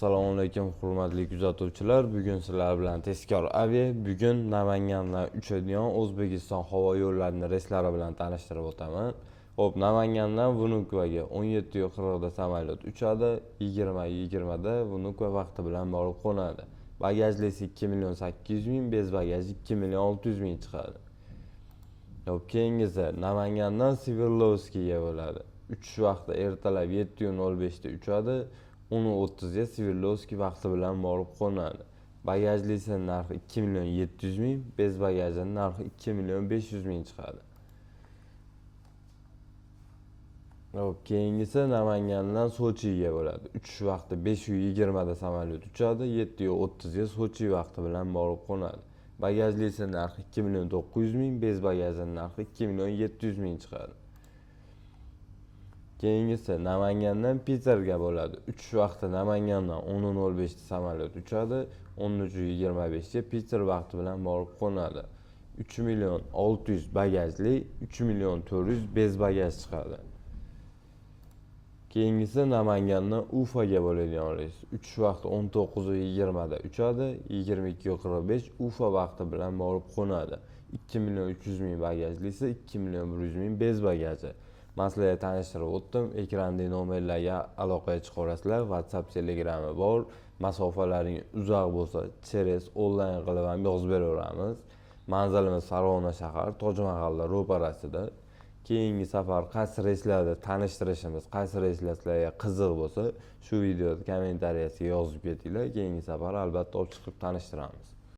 Assalomu alaykum hurmatli kuzatuvchilar. Bugun sizlar bilan tezkor avia. Bugun Namangandan uchadigan O'zbekiston havo yo'llarini reyslari bilan tanishtirib o'taman. Xo'p, Namangandan Vnukovaga 17:40 da samolyot uchadi, 20:20 da Vnukovo vaqti bilan borib qo'nadi. Bagajlisi 2.800.000, bez bagaj 2.600.000 chiqadi. Xo'p, keyingisi Namangandan Sverdlovskiyga bo'ladi. Uchish vaqti ertalab 7:05 da uchadi. 10:30 ga Sverdlovskiy vaqti bilan borib qo'nadi. Bagajlisi narxi 2.700.000, bez bagajining narxi 2.500.000 chiqadi. Xo'p, keyingisi Namangandan Sochiga bo'ladi. Uchish vaqti 5:20 da samolyot uchadi, 7:30 ga Sochi vaqti bilan borib qo'nadi. Bagajlisi narxi 2.900.000, bez bagajining narxi 2.700.000 chiqadi. Keyingisi Namangandan Piterga bo'ladi. Uchish vaqti Namangandan 10:05 da samolyot uchadi, 13:25 ga Piter vaqti bilan borib qo'nadi. 3.600.000 bagajli, 3.400.000 bez bagaj chiqadi. Keyingisi Namangandan Ufaga bo'ladigan reys. Uchish vaqti 19:20 da uchadi, 22:45 Ufa vaqti bilan borib qo'nadi. 2.300.000 bagajlisi, 2.100.000 bez bagaji. Masalaga tanishtirib o'tdim. Ekrandagi nomerlarga aloqaga chiqa olasizlar. WhatsApp, Telegram'i bor. Masofalaring uzoq bo'lsa, через onlayn qilib ham yozib beraveramiz. Manzilimiz Farg'ona shahar, Tojmahalla ro'parasida. Keyingi safar qaysi reyslarda tanishtirishimiz, qaysi reyslar sizlarga qiziq bo'lsa, shu videoda kommentariyasiga yozib ketinglar. Keyingi safar albatta olib chiqib tanishtiramiz.